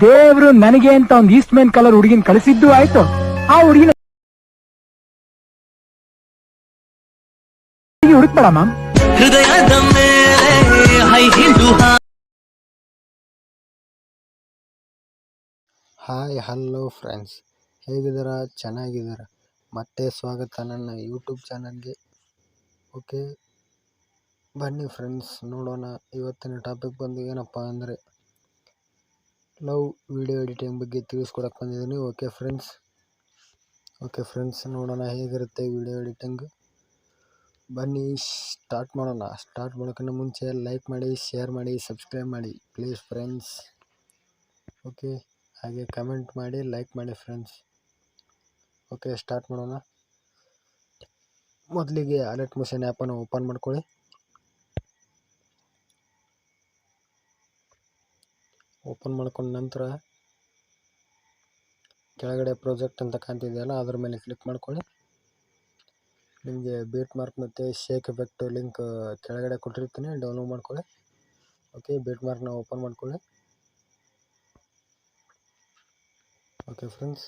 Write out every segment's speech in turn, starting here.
ದೇವ್ರು ನನಗೆ ಅಂತ ಒಂದು ಈಸ್ಟ್ ಮ್ಯಾನ್ ಕಲರ್ ಹುಡುಗಿನ ಕಳಿಸಿದ್ದು ಆಯ್ತು. ಆ ಹುಡುಗಿನ ಹುಡುಕ್ಬೇಡ ಮ್ಯಾಮ್. ಹೃದಯದ ಮೇಲೆ ಹಾಯ್ ಹಲೋ ಫ್ರೆಂಡ್ಸ್, ಹೇಗಿದ್ದೀರಾ? ಚೆನ್ನಾಗಿದ್ದೀರಾ? ಮತ್ತೆ ಸ್ವಾಗತ ನನ್ನ ಯೂಟ್ಯೂಬ್ ಚಾನಲ್ಗೆ. ಓಕೆ, ಬನ್ನಿ ಫ್ರೆಂಡ್ಸ್ ನೋಡೋಣ. ಇವತ್ತಿನ ಟಾಪಿಕ್ ಬಂದು ಏನಪ್ಪ ಅಂದರೆ ಲವ್ ವಿಡಿಯೋ ಎಡಿಟಿಂಗ್ ಬಗ್ಗೆ ತಿಳಿಸ್ಕೊಡಕ್ಕೆ ಬಂದಿದ್ದೀನಿ. ಓಕೆ ಫ್ರೆಂಡ್ಸ್ ನೋಡೋಣ ಹೇಗಿರುತ್ತೆ ವಿಡಿಯೋ ಎಡಿಟಿಂಗ್. ಬನ್ನಿ ಸ್ಟಾರ್ಟ್ ಮಾಡೋಣ. ಸ್ಟಾರ್ಟ್ ಮಾಡೋಕ್ಕಿಂತ ಮುಂಚೆ ಲೈಕ್ ಮಾಡಿ, ಶೇರ್ ಮಾಡಿ, ಸಬ್ಸ್ಕ್ರೈಬ್ ಮಾಡಿ ಪ್ಲೀಸ್ ಫ್ರೆಂಡ್ಸ್. ಓಕೆ, ಹಾಗೆ ಕಮೆಂಟ್ ಮಾಡಿ, ಲೈಕ್ ಮಾಡಿ ಫ್ರೆಂಡ್ಸ್. ಓಕೆ, ಸ್ಟಾರ್ಟ್ ಮಾಡೋಣ. ಮೊದಲಿಗೆ ಅಲರ್ಟ್ ಮೋಷನ್ ಆ್ಯಪನ್ನು ಓಪನ್ ಮಾಡ್ಕೊಳ್ಳಿ. ಓಪನ್ ಮಾಡ್ಕೊಂಡ ನಂತರ ಕೆಳಗಡೆ ಪ್ರಾಜೆಕ್ಟ್ ಅಂತ ಕಾಣ್ತಿದೆಯಲ್ಲ, ಅದ್ರ ಮೇಲೆ ಕ್ಲಿಕ್ ಮಾಡ್ಕೊಳ್ಳಿ. ನಿಮಗೆ ಬೀಟ್ ಮಾರ್ಕ್ ಮತ್ತು ಶೇಕ್ ಎಫೆಕ್ಟ್ ಲಿಂಕ್ ಕೆಳಗಡೆ ಕೊಟ್ಟಿರ್ತೀನಿ, ಡೌನ್ಲೋಡ್ ಮಾಡ್ಕೊಳ್ಳಿ. ಓಕೆ, ಬೀಟ್ ಮಾರ್ಕ್ನ ಓಪನ್ ಮಾಡ್ಕೊಳ್ಳಿ. ಓಕೆ ಫ್ರೆಂಡ್ಸ್,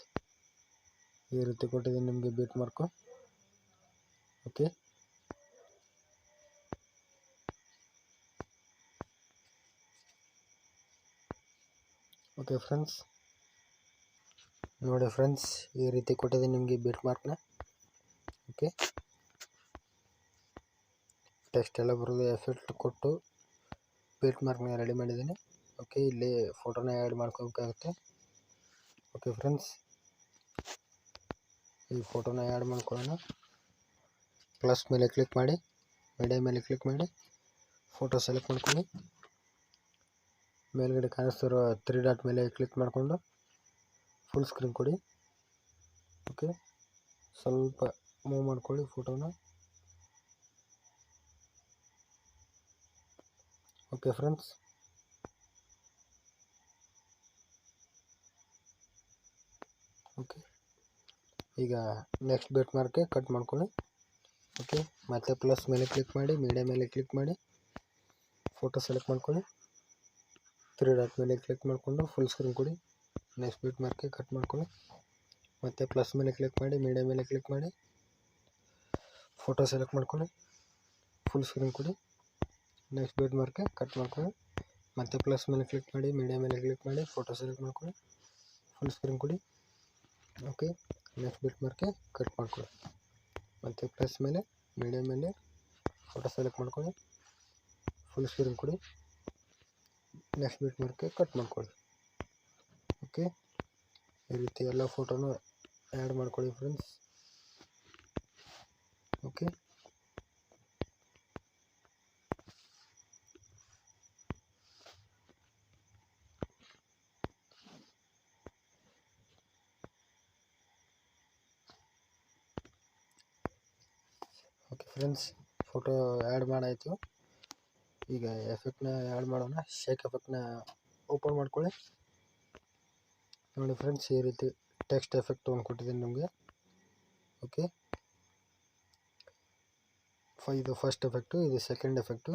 ಈ ರೀತಿ ಕೊಟ್ಟಿದ್ದೀನಿ ನಿಮಗೆ ಬೀಟ್ ಮಾರ್ಕು. ಓಕೆ, ಫ್ರೆಂಡ್ಸ್ ನೋಡಿ ಫ್ರೆಂಡ್ಸ್, ಈ ರೀತಿ ಕೊಟ್ಟಿದ್ದೀನಿ ನಿಮಗೆ ಬೀಟ್ ಮಾರ್ಕ್ನ. ಓಕೆ, ಟೆಕ್ಸ್ಟ್ ಎಲ್ಲ ಬರೋದು ಎಫೆಕ್ಟ್ ಕೊಟ್ಟು ಬೀಟ್ ಮಾರ್ಕ್ನ ರೆಡಿ ಮಾಡಿದ್ದೀನಿ. ಓಕೆ, ಇಲ್ಲಿ ಫೋಟೋನ ಆ್ಯಡ್ ಮಾಡ್ಕೋಬೇಕಾಗುತ್ತೆ. ಓಕೆ ಫ್ರೆಂಡ್ಸ್, ಈ ಫೋಟೋನ ಆ್ಯಡ್ ಮಾಡ್ಕೊಳ್ಳೋಣ. ಪ್ಲಸ್ ಮೇಲೆ ಕ್ಲಿಕ್ ಮಾಡಿ, ಮೀಡಿಯಾ ಮೇಲೆ ಕ್ಲಿಕ್ ಮಾಡಿ, ಫೋಟೋ ಸೆಲೆಕ್ಟ್ ಮಾಡ್ಕೊಳ್ಳಿ. ಮೇಲ್ಗಡೆ ಕಾಣಿಸ್ತಿರೋ 3 ಡಾಟ್ ಮೇಲೆ ಕ್ಲಿಕ್ ಮಾಡಿಕೊಂಡು ಫುಲ್ ಸ್ಕ್ರೀನ್ ಕೊಡಿ. ಓಕೆ, ಸ್ವಲ್ಪ ಮೂವ್ ಮಾಡ್ಕೊಳ್ಳಿ ಫೋಟೋನ. ಓಕೆ ಫ್ರೆಂಡ್ಸ್, ಓಕೆ, ಈಗ ನೆಕ್ಸ್ಟ್ ಬೀಟ್ ಮಾರ್ಕ್ಗೆ ಕಟ್ ಮಾಡ್ಕೊಳ್ಳಿ. ಓಕೆ, ಮತ್ತೆ ಪ್ಲಸ್ ಮೇಲೆ ಕ್ಲಿಕ್ ಮಾಡಿ, ಮೀಡಿಯಾ ಮೇಲೆ ಕ್ಲಿಕ್ ಮಾಡಿ, ಫೋಟೋ ಸೆಲೆಕ್ಟ್ ಮಾಡ್ಕೊಳ್ಳಿ. 3 ಡಾಟ್ ಮೇಲೆ ಕ್ಲಿಕ್ ಮಾಡಿಕೊಂಡು ಫುಲ್ ಸ್ಕ್ರೀನ್ ಕೊಡಿ. ನೆಕ್ಸ್ಟ್ ಬೀಟ್ ಮಾರ್ಕ್ಗೆ ಕಟ್ ಮಾಡ್ಕೊಳ್ಳಿ. ಮತ್ತೆ ಪ್ಲಸ್ ಮೇಲೆ ಕ್ಲಿಕ್ ಮಾಡಿ, ಮೀಡಿಯಾ ಮೇಲೆ ಕ್ಲಿಕ್ ಮಾಡಿ, ಫೋಟೋ ಸೆಲೆಕ್ಟ್ ಮಾಡ್ಕೊಳ್ಳಿ, ಫುಲ್ ಸ್ಕ್ರೀನ್ ಕೊಡಿ. ನೆಕ್ಸ್ಟ್ ಬೀಟ್ ಮಾರ್ಕ್ಗೆ ಕಟ್ ಮಾಡ್ಕೊಳ್ಳಿ. ಮತ್ತೆ ಪ್ಲಸ್ ಮೇಲೆ ಕ್ಲಿಕ್ ಮಾಡಿ, ಮೀಡಿಯಾ ಮೇಲೆ ಕ್ಲಿಕ್ ಮಾಡಿ, ಫೋಟೋ ಸೆಲೆಕ್ಟ್ ಮಾಡ್ಕೊಳ್ಳಿ, ಫುಲ್ ಸ್ಕ್ರೀನ್ ಕೊಡಿ. ಓಕೆ, ನೆಕ್ಸ್ಟ್ ಬೀಟ್ ಮಾರ್ಕ್ಗೆ ಕಟ್ ಮಾಡ್ಕೊಳ್ಳಿ. ಮತ್ತು ಪ್ಲಸ್ ಮೇಲೆ, ಮೀಡಿಯಾ ಮೇಲೆ, ಫೋಟೋ ಸೆಲೆಕ್ಟ್ ಮಾಡ್ಕೊಳ್ಳಿ, ಫುಲ್ ಸ್ಕ್ರೀನ್ ಕೊಡಿ. ನೆಕ್ಸ್ಟ್ ಬೀಟ್ ಮಾರ್ಕ್ಗೆ ಕಟ್ ಮಾಡ್ಕೊಳ್ಳಿ. ಓಕೆ, ಈ ರೀತಿ ಎಲ್ಲ ಫೋಟೋನು ಆ್ಯಡ್ ಮಾಡ್ಕೊಳ್ಳಿ friends. Okay, friends photo add ಮಾಡಾಯಿತು. ಈಗ ಎಫೆಕ್ಟ್ನ ಆ್ಯಡ್ ಮಾಡೋಣ. ಶೇಕ್ ಎಫೆಕ್ಟ್ನ ಓಪನ್ ಮಾಡ್ಕೊಳ್ಳಿ. ನೋಡಿ ಫ್ರೆಂಡ್ಸ್, ಈ ರೀತಿ ಟೆಕ್ಸ್ಟ್ ಎಫೆಕ್ಟ್ ಒಂದು ಕೊಟ್ಟಿದ್ದೀನಿ ನಿಮಗೆ. ಓಕೆ, ಇದು ಫಸ್ಟ್ ಎಫೆಕ್ಟು, ಇದು ಸೆಕೆಂಡ್ ಎಫೆಕ್ಟು.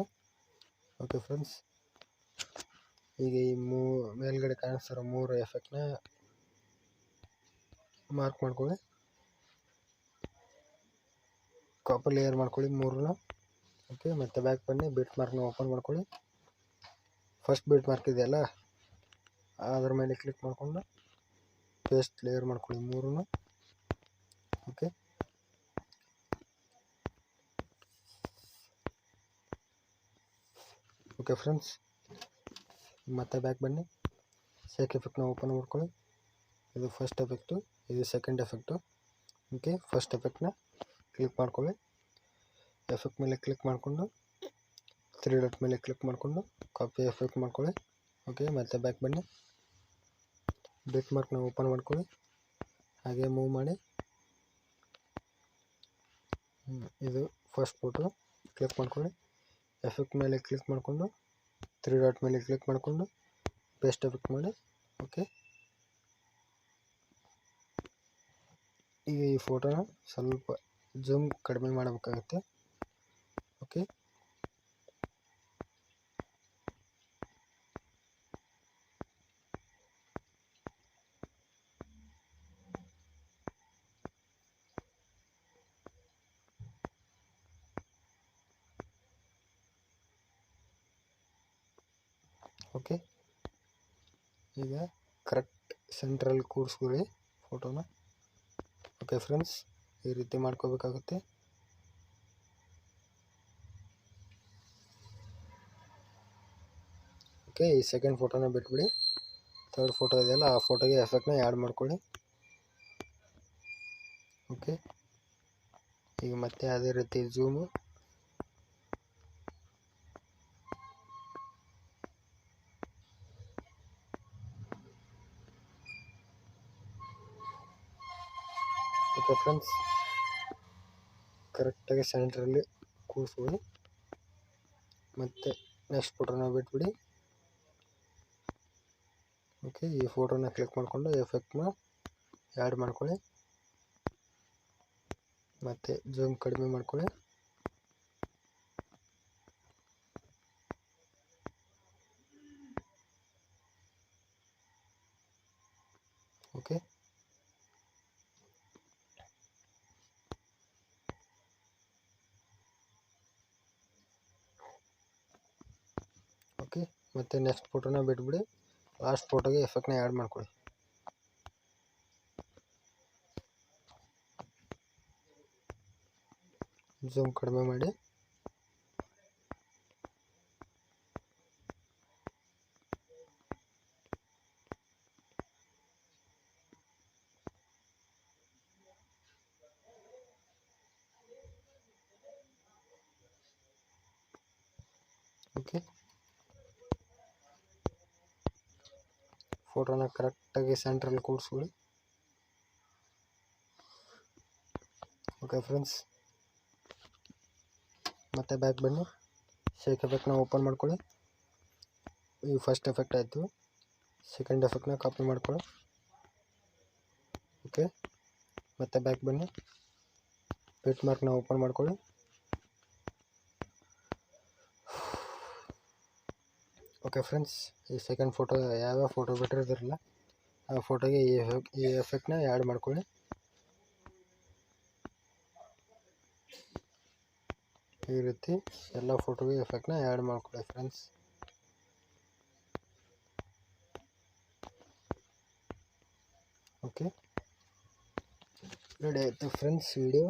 ಓಕೆ ಫ್ರೆಂಡ್ಸ್, ಈಗ ಈ ಮೇಲ್ಗಡೆ ಕಾಣಿಸ್ತಿರೋ 3 ಎಫೆಕ್ಟ್ನ ಮಾರ್ಕ್ ಮಾಡ್ಕೊಳ್ಳಿ. ಕಾಪಿ ಲೇಯರ್ ಮಾಡ್ಕೊಳ್ಳಿ 3ನ. ಓಕೆ, ಮತ್ತೆ ಬ್ಯಾಕ್ ಬನ್ನಿ, ಬೀಟ್ ಮಾರ್ಕ್ನ ಓಪನ್ ಮಾಡ್ಕೊಳ್ಳಿ. ಫಸ್ಟ್ ಬೀಟ್ ಮಾರ್ಕ್ ಇದೆಯಲ್ಲ, ಅದರ ಮೇಲೆ ಕ್ಲಿಕ್ ಮಾಡಿಕೊಂಡು ಪೇಸ್ಟ್ ಲೇಯರ್ ಮಾಡ್ಕೊಳ್ಳಿ 3ನ. ಓಕೆ ಫ್ರೆಂಡ್ಸ್, ಮತ್ತೆ ಬ್ಯಾಕ್ ಬನ್ನಿ, ಶೇಕ್ ಎಫೆಕ್ಟ್ನ ಓಪನ್ ಮಾಡ್ಕೊಳ್ಳಿ. ಇದು ಫಸ್ಟ್ ಎಫೆಕ್ಟು, ಇದು ಸೆಕೆಂಡ್ ಎಫೆಕ್ಟು. ಓಕೆ, ಫಸ್ಟ್ ಎಫೆಕ್ಟ್ನ ಕ್ಲಿಕ್ ಮಾಡ್ಕೊಳ್ಳಿ. ಎಫೆಕ್ಟ್ ಮೇಲೆ ಕ್ಲಿಕ್ ಮಾಡಿಕೊಂಡು 3 ಡಾಟ್ ಮೇಲೆ ಕ್ಲಿಕ್ ಮಾಡಿಕೊಂಡು ಕಾಪಿ ಎಫೆಕ್ಟ್ ಮಾಡ್ಕೊಳ್ಳಿ. ಓಕೆ, ಮತ್ತೆ ಬ್ಯಾಕ್ ಬನ್ನಿ, ಬೀಟ್ ಮಾರ್ಕ್ನ ಓಪನ್ ಮಾಡ್ಕೊಳ್ಳಿ, ಹಾಗೆ ಮೂವ್ ಮಾಡಿ. ಇದು ಫಸ್ಟ್ ಫೋಟೋ ಕ್ಲಿಕ್ ಮಾಡ್ಕೊಳ್ಳಿ. ಎಫೆಕ್ಟ್ ಮೇಲೆ ಕ್ಲಿಕ್ ಮಾಡಿಕೊಂಡು 3 ಡಾಟ್ ಮೇಲೆ ಕ್ಲಿಕ್ ಮಾಡಿಕೊಂಡು ಪೇಸ್ಟ್ ಎಫೆಕ್ಟ್ ಮಾಡಿ. ಓಕೆ, ಈಗ ಈ ಫೋಟೋನ ಸ್ವಲ್ಪ ಜೂಮ್ ಕಡಿಮೆ ಮಾಡಬೇಕಾಗುತ್ತೆ. ಓಕೆ, ಓಕೆ, ಈಗ ಕರೆಕ್ಟ್ ಸೆಂಟ್ರಲ್ಲಿ ಕೂರಿಸ್ಕೊಳ್ಳಿ ಫೋಟೋನ. ಓಕೆ ಫ್ರೆಂಡ್ಸ್, ಈ ರೀತಿ ಮಾಡ್ಕೋಬೇಕಾಗುತ್ತೆ. ಓಕೆ, ಈ ಸೆಕೆಂಡ್ ಫೋಟೋನ ಬಿಟ್ಬಿಡಿ. ಥರ್ಡ್ ಫೋಟೋ ಇದೆಯಲ್ಲ, ಆ ಫೋಟೋಗೆ ಎಫೆಕ್ಟ್ನ ಆ್ಯಡ್ ಮಾಡ್ಕೊಳ್ಳಿ. ಓಕೆ, ಈಗ ಮತ್ತೆ ಅದೇ ರೀತಿ ಝೂಮು. ಓಕೆ ಫ್ರೆಂಡ್ಸ್, ಕರೆಕ್ಟಾಗಿ ಸೆಂಟ್ರಲ್ಲಿ ಕೂರಿಸ್ಕೊಳ್ಳಿ. ಮತ್ತು ನೆಕ್ಸ್ಟ್ ಫೋಟೋನ ಬಿಟ್ಬಿಡಿ. ಓಕೆ, ಈ ಫೋಟೋನ ಕ್ಲಿಕ್ ಮಾಡಿಕೊಂಡು ಎಫೆಕ್ಟ್ನ ಆ್ಯಡ್ ಮಾಡ್ಕೊಳ್ಳಿ. ಮತ್ತು ಝೂಮ್ ಕಡಿಮೆ ಮಾಡ್ಕೊಳ್ಳಿ. ಓಕೆ, ಓಕೆ, ಮತ್ತು ನೆಕ್ಸ್ಟ್ ಫೋಟೋನ ಬಿಟ್ಬಿಡಿ. ಲಾಸ್ಟ್ ಫೋಟೋಗೆ ಎಫೆಕ್ಟ್ನ ಆ್ಯಡ್ ಮಾಡ್ಕೊಳ್ಳಿ. ಝೂಮ್ ಕಡಿಮೆ ಮಾಡಿ. ಓಕೆ, ಫೋಟೋನ ಕರೆಕ್ಟಾಗಿ ಸೆಂಟ್ರಲ್ಲಿ ಕೂರಿಸ್ಕೊಳ್ಳಿ. ಓಕೆ ಫ್ರೆಂಡ್ಸ್, ಮತ್ತೆ ಬ್ಯಾಕ್ ಬನ್ನಿ. ಶೇಕ್ ಎಫೆಕ್ಟ್ನ ಓಪನ್ ಮಾಡ್ಕೊಳ್ಳಿ. ಈ ಫಸ್ಟ್ ಎಫೆಕ್ಟ್ ಆಯಿತು. ಸೆಕೆಂಡ್ ಎಫೆಕ್ಟ್ನ ಕಾಪಿ ಮಾಡ್ಕೊಳ್ಳಿ. ಓಕೆ, ಮತ್ತೆ ಬ್ಯಾಕ್ ಬನ್ನಿ. ಪಿಟ್ ಮಾರ್ಕ್ನ ಓಪನ್ ಮಾಡ್ಕೊಳ್ಳಿ. ಓಕೆ ಫ್ರೆಂಡ್ಸ್, ಈ ಸೆಕೆಂಡ್ ಫೋಟೋ ಯಾವ್ಯಾವ ಫೋಟೋ ಬಿಟ್ಟಿರೋದಿರಲ್ಲ ಆ ಫೋಟೋಗೆ ಈ ಎಫೆಕ್ಟ್ನ ಆ್ಯಡ್ ಮಾಡ್ಕೊಳ್ಳಿ. ಈ ರೀತಿ ಎಲ್ಲ ಫೋಟೋಗೆ ಎಫೆಕ್ಟ್ನ ಆ್ಯಡ್ ಮಾಡ್ಕೊಳ್ಳಿ ಫ್ರೆಂಡ್ಸ್. ಓಕೆ, ರೆಡಿ ಆಯಿತು ಫ್ರೆಂಡ್ಸ್ ವಿಡಿಯೋ.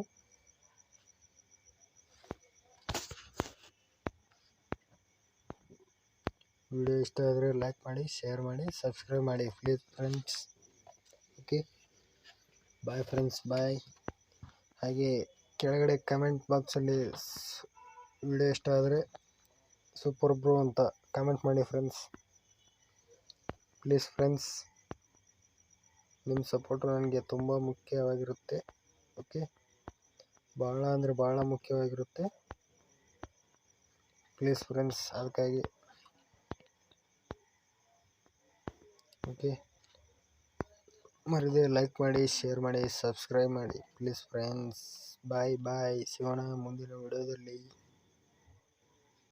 ಇಷ್ಟ ಆದರೆ ಲೈಕ್ ಮಾಡಿ, ಶೇರ್ ಮಾಡಿ, ಸಬ್ಸ್ಕ್ರೈಬ್ ಮಾಡಿ please friends. Okay, bye friends, bye. ಹಾಗೆ ಕೆಳಗಡೆ ಕಮೆಂಟ್ ಬಾಕ್ಸಲ್ಲಿ ವಿಡಿಯೋ ಇಷ್ಟ ಆದರೆ ಸೂಪರ್ ಬ್ರೋ ಅಂತ ಕಮೆಂಟ್ ಮಾಡಿ ಫ್ರೆಂಡ್ಸ್. ಪ್ಲೀಸ್ ಫ್ರೆಂಡ್ಸ್, ನಿಮ್ಮ ಸಪೋರ್ಟು ನನಗೆ ತುಂಬ ಮುಖ್ಯವಾಗಿರುತ್ತೆ. ಓಕೆ, ಭಾಳ ಅಂದರೆ ಭಾಳ ಮುಖ್ಯವಾಗಿರುತ್ತೆ. ಪ್ಲೀಸ್ ಫ್ರೆಂಡ್ಸ್, ಅದಕ್ಕಾಗಿ ಓಕೆ, ಮರಿದೆ ಲೈಕ್ ಮಾಡಿ, ಶೇರ್ ಮಾಡಿ, ಸಬ್ಸ್ಕ್ರೈಬ್ ಮಾಡಿ ಪ್ಲೀಸ್ ಫ್ರೆಂಡ್ಸ್. ಬಾಯ್ ಬಾಯ್, ಸಿಗೋಣ ಮುಂದಿನ ವಿಡಿಯೋದಲ್ಲಿ.